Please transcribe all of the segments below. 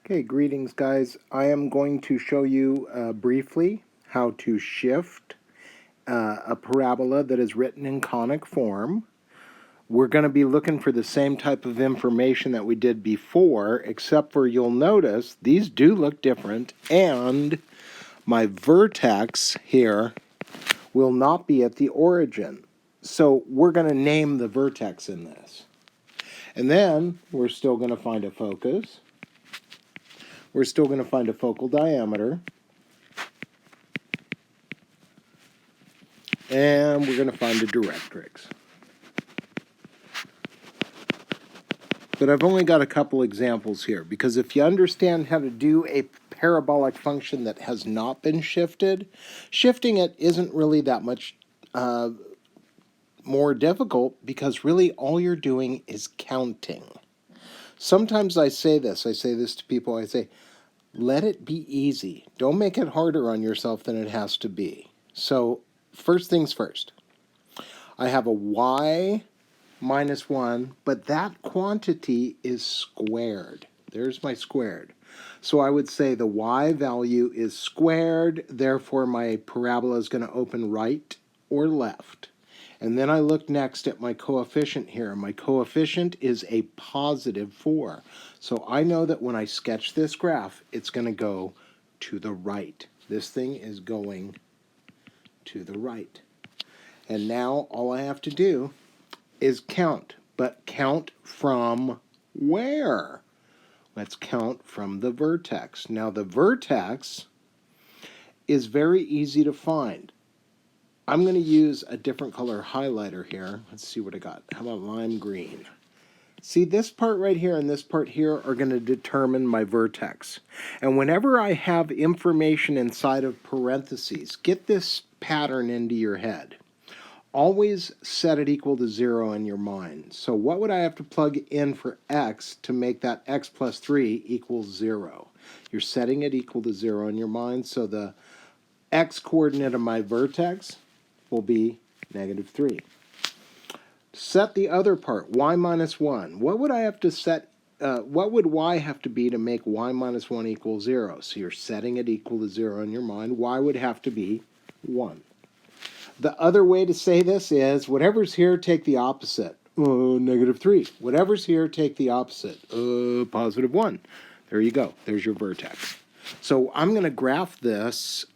Okay, greetings guys. I am going to show you briefly how to shift a parabola that is written in conic form. We're going to be looking for the same type of information that we did before, except for you'll notice these do look different, and my vertex here will not be at the origin. So we're going to name the vertex in this. And then we're still going to find a focus. We're still going to find a focal diameter. And we're going to find a directrix. But I've only got a couple examples here, because if you understand how to do a parabolic function that has not been shifted, shifting it isn't really that much more difficult, because really all you're doing is counting. Sometimes I say this to people, I say, let it be easy. Don't make it harder on yourself than it has to be. So first things first, I have a y minus 1, but that quantity is squared. There's my squared. So I would say the y value is squared, therefore my parabola is going to open right or left. And then I look next at my coefficient here. My coefficient is a positive 4. So I know that when I sketch this graph, it's going to go to the right. This thing is going to the right. And now all I have to do is count. But count from where? Let's count from the vertex. Now the vertex is very easy to find. I'm going to use a different color highlighter here. Let's see what I got. How about lime green? See, this part right here and this part here are going to determine my vertex. And whenever I have information inside of parentheses, get this pattern into your head. Always set it equal to 0 in your mind. So what would I have to plug in for x to make that x plus 3 equals 0? You're setting it equal to 0 in your mind, so the x coordinate of my vertex will be -3. Set the other part, y minus 1. What would I have to set? What would y have to be to make y minus 1 equal 0? So you're setting it equal to 0 in your mind. Y would have to be 1. The other way to say this is whatever's here, take the opposite. -3. Whatever's here, take the opposite. +1. There you go. There's your vertex. So I'm going to graph this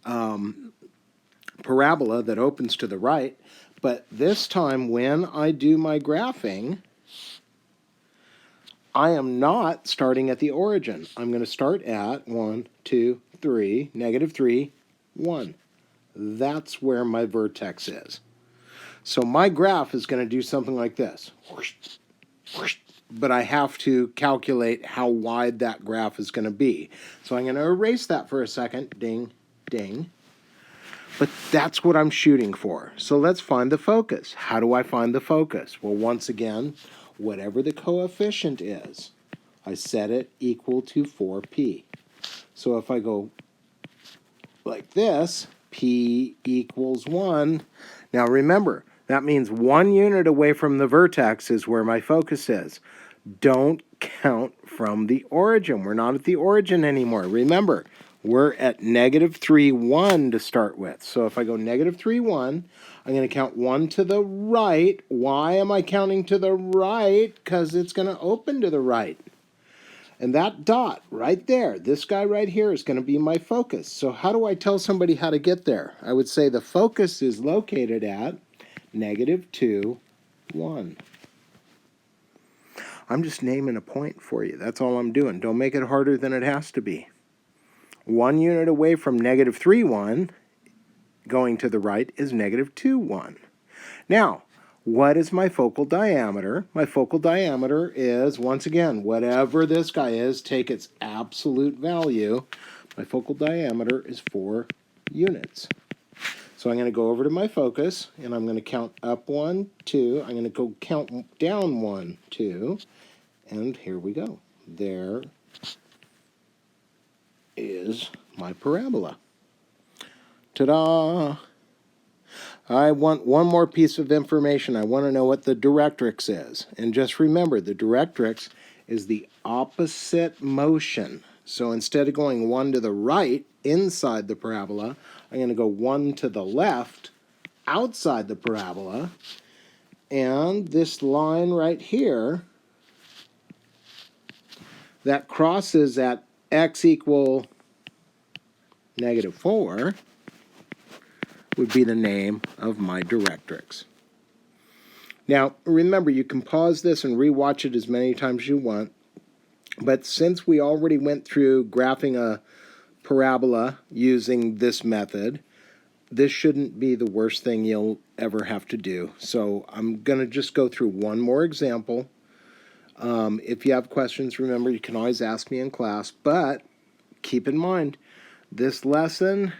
parabola that opens to the right, but this time when I do my graphing, I am not starting at the origin. I'm going to start at 1, 2, 3, -3, 1. That's where my vertex is. So my graph is going to do something like this. But I have to calculate how wide that graph is going to be. So I'm going to erase that for a second. Ding, ding. But that's what I'm shooting for. So let's find the focus. How do I find the focus? Well, once again, whatever the coefficient is, I set it equal to 4p. So if I go like this, p equals 1. Now remember, that means 1 unit away from the vertex is where my focus is. Don't count from the origin. We're not at the origin anymore. Remember, we're at -3, 1 to start with. So if I go -3, 1, I'm going to count 1 to the right. Why am I counting to the right? Because it's going to open to the right. And that dot right there, this guy right here, is going to be my focus. So how do I tell somebody how to get there? I would say the focus is located at -2, 1. I'm just naming a point for you. That's all I'm doing. Don't make it harder than it has to be. 1 unit away from -3, 1, going to the right, is -2, 1. Now, what is my focal diameter? My focal diameter is, once again, whatever this guy is, take its absolute value. My focal diameter is 4 units. So I'm going to go over to my focus, and I'm going to count up 1, 2. I'm going to go count down 1, 2, and here we go. There is my parabola. Ta-da! I want one more piece of information. I want to know what the directrix is. And just remember, the directrix is the opposite motion. So instead of going 1 to the right inside the parabola, I'm going to go 1 to the left outside the parabola. And this line right here that crosses at x equal -4 would be the name of my directrix. Now, remember, you can pause this and rewatch it as many times as you want, but since we already went through graphing a parabola using this method, this shouldn't be the worst thing you'll ever have to do. So I'm going to just go through one more example. If you have questions, remember, you can always ask me in class, but keep in mind, this lesson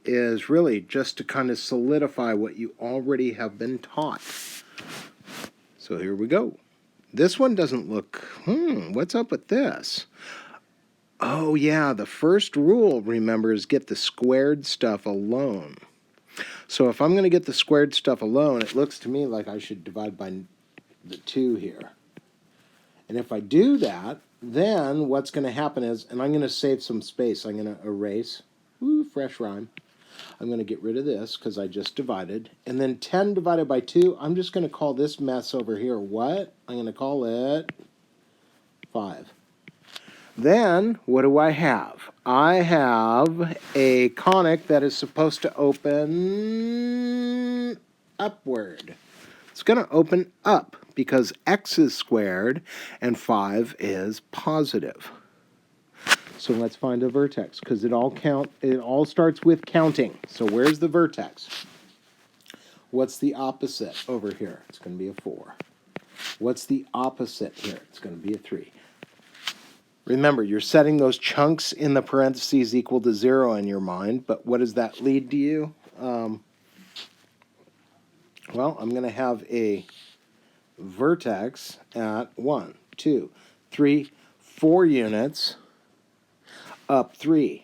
is really just to kind of solidify what you already have been taught. So here we go. This one doesn't look, what's up with this? Oh yeah, the first rule, remember, is get the squared stuff alone. So if I'm going to get the squared stuff alone, it looks to me like I should divide by the 2 here. And if I do that, then what's going to happen is, and I'm going to save some space, I'm going to erase, fresh rhyme. I'm going to get rid of this because I just divided. And then 10 divided by 2, I'm just going to call this mess over here what? I'm going to call it 5. Then, what do I have? I have a conic that is supposed to open upward. It's going to open up because x is squared and 5 is positive. So let's find a vertex because it all starts with counting. So where's the vertex? What's the opposite over here? It's going to be a 4. What's the opposite here? It's going to be a 3. Remember, you're setting those chunks in the parentheses equal to 0 in your mind, but what does that lead to you? Well, I'm going to have a vertex at 1, 2, 3, 4 units up 3.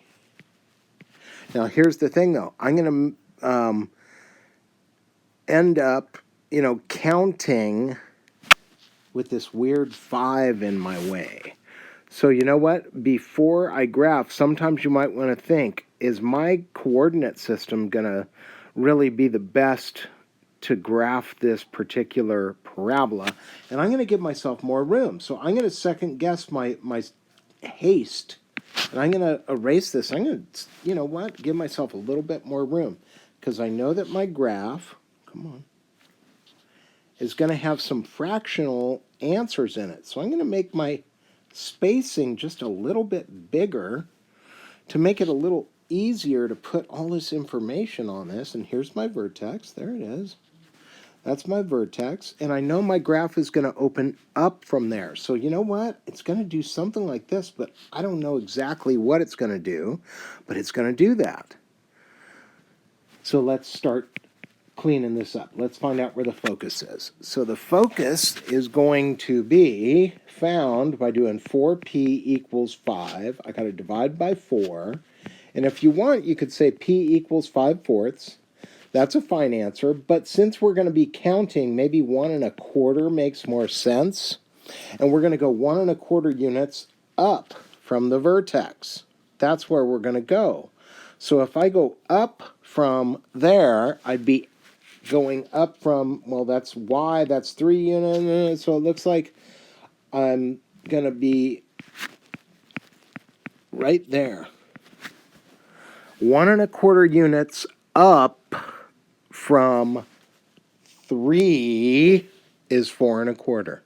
Now, here's the thing, though. I'm going to end up, counting with this weird 5 in my way. So you know what? Before I graph, sometimes you might want to think, is my coordinate system going to really be the best to graph this particular parabola? And I'm going to give myself more room. So I'm going to second guess my haste. And I'm going to erase this. I'm going to, give myself a little bit more room. Because I know that my graph, is going to have some fractional answers in it. So I'm going to make my spacing just a little bit bigger to make it a little easier to put all this information on this. And here's my vertex. There it is. That's my vertex. And I know my graph is going to open up from there. So you know what? It's going to do something like this, but I don't know exactly what it's going to do, but it's going to do that. So let's start cleaning this up. Let's find out where the focus is. So the focus is going to be found by doing 4p equals 5. I got to divide by 4. And if you want, you could say p equals 5/4. That's a fine answer. But since we're going to be counting, maybe 1 1/4 makes more sense. And we're going to go 1 1/4 units up from the vertex. That's where we're going to go. So if I go up from there, I'd be going up from, well, that's y, that's 3 units, so it looks like I'm going to be right there. 1 1/4 units up from 3 is 4 1/4.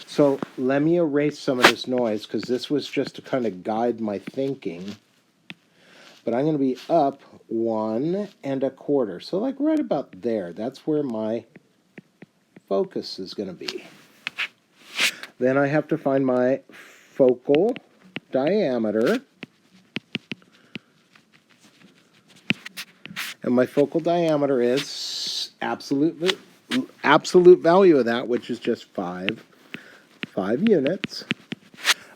So let me erase some of this noise because this was just to kind of guide my thinking. But I'm going to be up 1 1/4. So like right about there. That's where my focus is going to be. Then I have to find my focal diameter. And my focal diameter is absolute value of that, which is just 5 units.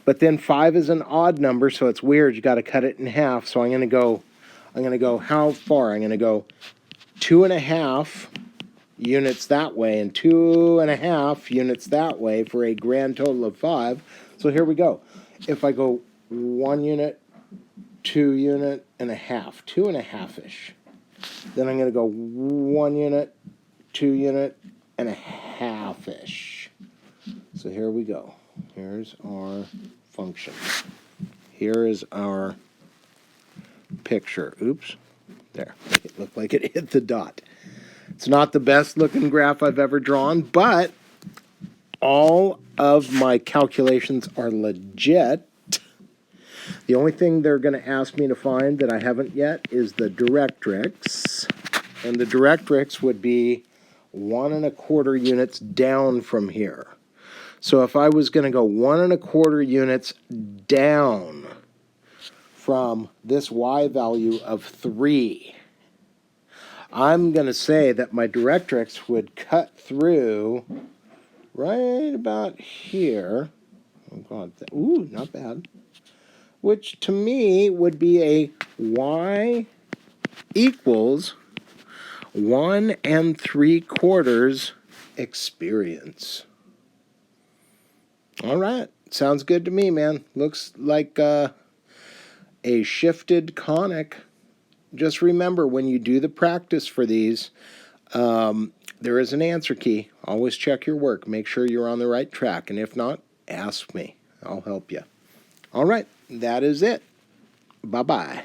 But then 5 is an odd number, so it's weird. You got to cut it in half. So I'm going to go how far? I'm going to go 2.5 units that way and 2.5 units that way for a grand total of 5. So here we go. If I go 1 unit, 2 unit and a half, 2.5-ish. Then I'm going to go 1 unit, 2 unit and a half-ish. So here we go. Here's our function. Here is our picture. Oops. There. Make it look like it hit the dot. It's not the best looking graph I've ever drawn, but all of my calculations are legit. The only thing they're going to ask me to find that I haven't yet is the Directrix. And the Directrix would be 1 1/4 units down from here. So if I was going to go 1 1/4 units down from this y value of 3, I'm going to say that my Directrix would cut through right about here. Oh, God. Ooh, not bad. Which to me would be a y equals 1 3/4 experience. All right. Sounds good to me, man. Looks like a shifted conic. Just remember, when you do the practice for these, there is an answer key. Always check your work. Make sure you're on the right track. And if not, ask me. I'll help you. All right. That is it. Bye-bye.